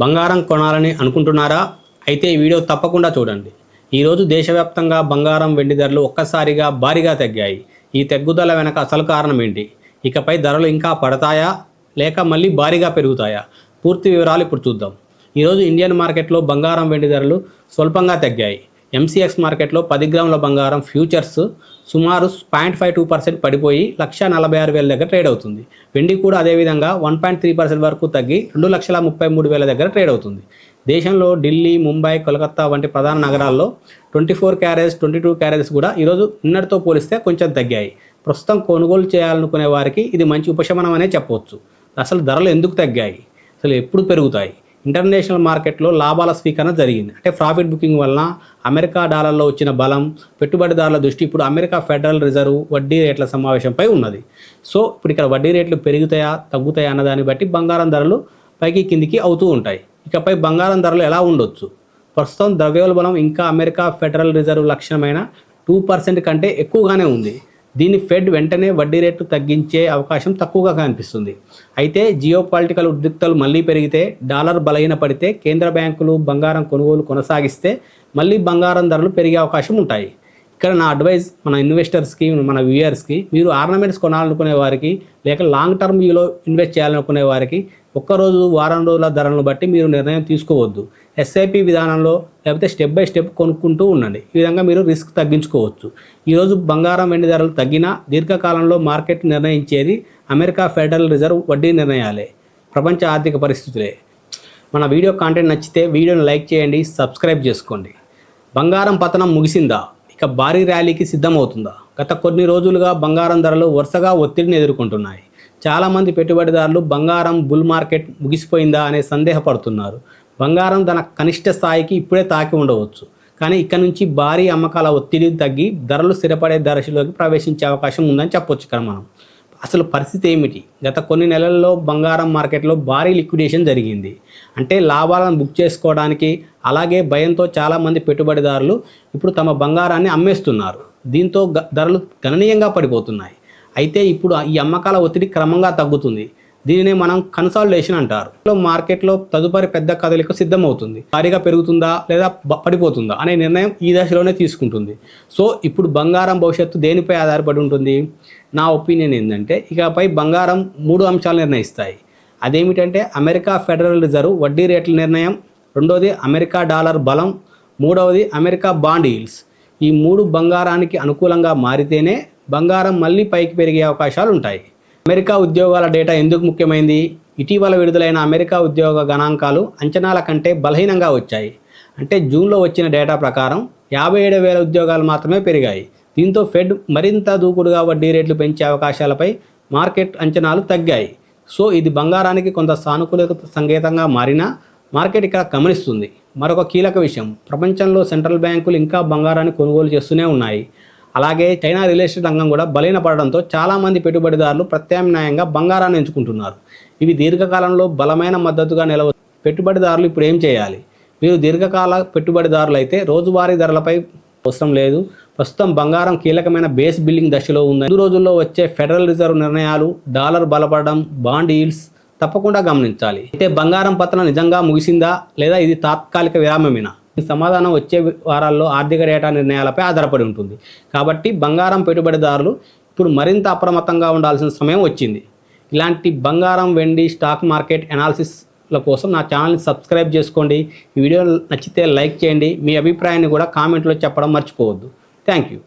బంగారం కొనాలని అనుకుంటున్నారా? అయితే ఈ వీడియో తప్పకుండా చూడండి. ఈరోజు దేశవ్యాప్తంగా బంగారం వెండి ధరలు ఒక్కసారిగా భారీగా తగ్గాయి. ఈ తగ్గుదల వెనక అసలు కారణం ఏంటి? ఇకపై ధరలు ఇంకా పడతాయా లేక మళ్ళీ భారీగా పెరుగుతాయా? పూర్తి వివరాలు ఇప్పుడు చూద్దాం. ఈరోజు ఇండియన్ మార్కెట్లో బంగారం వెండి ధరలు స్వల్పంగా తగ్గాయి. ఎంసీఎక్స్ మార్కెట్లో 10 గ్రాముల బంగారం ఫ్యూచర్స్ సుమారు 0.52% పడిపోయి 1,46,000 దగ్గర ట్రేడ్ అవుతుంది. వెండి కూడా అదేవిధంగా 1.3% వరకు తగ్గి 2,33,000 దగ్గర ట్రేడ్ అవుతుంది. దేశంలో ఢిల్లీ, ముంబై, కోల్కతా వంటి ప్రధాన నగరాల్లో 24 క్యారెట్స్, 22 క్యారెట్స్ కూడా ఈరోజు నిన్నటితో పోలిస్తే కొంచెం తగ్గాయి. ప్రస్తుతం కొనుగోలు చేయాలనుకునే వారికి ఇది మంచి ఉపశమనం అనే చెప్పవచ్చు. అసలు ధరలు ఎందుకు తగ్గాయి? అసలు ఎప్పుడు పెరుగుతాయి? ఇంటర్నేషనల్ మార్కెట్లో లాభాల స్వీకరణ జరిగింది. అంటే ప్రాఫిట్ బుకింగ్ వలన అమెరికా డాలర్లో వచ్చిన బలం, పెట్టుబడిదారుల దృష్టి ఇప్పుడు అమెరికా ఫెడరల్ రిజర్వ్ వడ్డీ రేట్ల సమావేశంపై ఉన్నది. సో ఇప్పుడు ఇక్కడ వడ్డీ రేట్లు పెరుగుతాయా తగ్గుతాయా అన్నదాన్ని బట్టి బంగారం ధరలు పైకి కిందికి అవుతూ ఉంటాయి. ఇకపై బంగారం ధరలు ఎలా ఉండొచ్చు? ప్రస్తుతం ద్రవ్యోల్బణం ఇంకా అమెరికా ఫెడరల్ రిజర్వ్ లక్ష్యమైన 2% కంటే ఎక్కువగానే ఉంది. దీన్ని ఫెడ్ వెంటనే వడ్డీ రేట్లు తగ్గించే అవకాశం తక్కువగా కనిపిస్తుంది. అయితే జియోపాలిటికల్ ఉద్రిక్తలు మళ్ళీ పెరిగితే, డాలర్ బలహీనపడితే, కేంద్ర బ్యాంకులు బంగారం కొనుగోలు కొనసాగిస్తే మళ్ళీ బంగారం ధరలు పెరిగే అవకాశం ఉంటాయి. ఇక్కడ నా అడ్వైజ్ మన ఇన్వెస్టర్స్కి, మన వ్యూయర్స్కి, మీరు ఆర్నమెంట్స్ కొనాలనుకునే వారికి లేక లాంగ్ టర్మ్ వ్యూలో ఇన్వెస్ట్ చేయాలనుకునే వారికి ఒక్కరోజు వారం రోజుల ధరలను బట్టి మీరు నిర్ణయం తీసుకోవద్దు. ఎస్ఐపి విధానంలో లేకపోతే స్టెప్ బై స్టెప్ కొనుక్కుంటూ ఉండండి. ఈ విధంగా మీరు రిస్క్ తగ్గించుకోవచ్చు. ఈరోజు బంగారం వెండి ధరలు తగ్గినా దీర్ఘకాలంలో మార్కెట్ నిర్ణయించేది అమెరికా ఫెడరల్ రిజర్వ్ వడ్డీ నిర్ణయాలే, ప్రపంచ ఆర్థిక పరిస్థితులే. మన వీడియో కాంటెంట్ నచ్చితే వీడియోని లైక్ చేయండి, సబ్స్క్రైబ్ చేసుకోండి. బంగారం పతనం ముగిసిందా? ఇక భారీ ర్యాలీకి సిద్ధమవుతుందా? గత కొన్ని రోజులుగా బంగారం ధరలు వరుసగా ఒత్తిడిని ఎదుర్కొంటున్నాయి. చాలామంది పెట్టుబడిదారులు బంగారం బుల్ మార్కెట్ ముగిసిపోయిందా అనే సందేహపడుతున్నారు. బంగారం తన కనిష్ట స్థాయికి ఇప్పుడే తాకి ఉండవచ్చు, కానీ ఇక్కడ నుంచి భారీ అమ్మకాల ఒత్తిడి తగ్గి ధరలు స్థిరపడే దశలోకి ప్రవేశించే అవకాశం ఉందని చెప్పొచ్చు. ఇక్కడ మనం అసలు పరిస్థితి ఏమిటి? గత కొన్ని నెలల్లో బంగారం మార్కెట్లో భారీ లిక్విడేషన్ జరిగింది. అంటే లాభాలను బుక్ చేసుకోవడానికి, అలాగే భయంతో చాలామంది పెట్టుబడిదారులు ఇప్పుడు తమ బంగారాన్ని అమ్మేస్తున్నారు. దీంతో ధరలు గణనీయంగా పడిపోతున్నాయి. అయితే ఇప్పుడు ఈ అమ్మకాల ఒత్తిడి క్రమంగా తగ్గుతుంది. దీనినే మనం కన్సాలిడేషన్ అంటారు. మార్కెట్లో తదుపరి పెద్ద కదలిక సిద్ధమవుతుంది. భారీగా పెరుగుతుందా లేదా పడిపోతుందా అనే నిర్ణయం ఈ దశలోనే తీసుకుంటుంది. సో ఇప్పుడు బంగారం భవిష్యత్తు దేనిపై ఆధారపడి ఉంటుంది? నా ఒపీనియన్ ఏంటంటే, ఇకపై బంగారం 3 అంశాలు నిర్ణయిస్తాయి. అదేమిటంటే అమెరికా ఫెడరల్ రిజర్వ్ వడ్డీ రేట్ల నిర్ణయం, రెండవది అమెరికా డాలర్ బలం, మూడవది అమెరికా బాండ్ ఈల్డ్స్. ఈ 3 బంగారానికి అనుకూలంగా మారితేనే బంగారం మళ్ళీ పైకి పెరిగే అవకాశాలు ఉంటాయి. అమెరికా ఉద్యోగాల డేటా ఎందుకు ముఖ్యమైంది? ఇటీవల విడుదలైన అమెరికా ఉద్యోగ గణాంకాలు అంచనాల కంటే బలహీనంగా వచ్చాయి. అంటే జూన్లో వచ్చిన డేటా ప్రకారం 57,000 ఉద్యోగాలు మాత్రమే పెరిగాయి. దీంతో ఫెడ్ మరింత దూకుడుగా వడ్డీ రేట్లు పెంచే అవకాశాలపై మార్కెట్ అంచనాలు తగ్గాయి. సో ఇది బంగారానికి కొంత సానుకూల సంకేతంగా మారినా మార్కెట్ ఇక్కడ గమనిస్తుంది. మరొక కీలక విషయం, ప్రపంచంలో సెంట్రల్ బ్యాంకులు ఇంకా బంగారాన్ని కొనుగోలు చేస్తూనే ఉన్నాయి. అలాగే చైనా రియల్ ఎస్టేట్ రంగం కూడా బలహీనపడడంతో చాలామంది పెట్టుబడిదారులు ప్రత్యామ్నాయంగా బంగారాన్ని ఎంచుకుంటున్నారు. ఇవి దీర్ఘకాలంలో బలమైన మద్దతుగా నిలవచ్చు. పెట్టుబడిదారులు ఇప్పుడు ఏం చేయాలి? మీరు దీర్ఘకాల పెట్టుబడిదారులు అయితే రోజువారీ ధరలపై అవసరం లేదు. ప్రస్తుతం బంగారం కీలకమైన బేస్ బిల్డింగ్ దశలో ఉంది. 2 రోజుల్లో వచ్చే ఫెడరల్ రిజర్వ్ నిర్ణయాలు, డాలర్ బలపడడం, బాండ్ ఈల్డ్స్ తప్పకుండా గమనించాలి. అయితే బంగారం పతనం నిజంగా ముగిసిందా లేదా ఇది తాత్కాలిక విరామమేనా? ఈ సమాధానం వచ్చే వారాల్లో ఆర్థిక డేటా నిర్ణయాలపై ఆధారపడి ఉంటుంది. కాబట్టి బంగారం పెట్టుబడిదారులు ఇప్పుడు మరింత అప్రమత్తంగా ఉండాల్సిన సమయం వచ్చింది. ఇలాంటి బంగారం, వెండి, స్టాక్ మార్కెట్ అనాలిసిస్ల కోసం నా ఛానల్ని సబ్స్క్రైబ్ చేసుకోండి. ఈ వీడియో నచ్చితే లైక్ చేయండి. మీ అభిప్రాయాన్ని కూడా కామెంట్లో చెప్పడం మర్చిపోవద్దు. Thank you.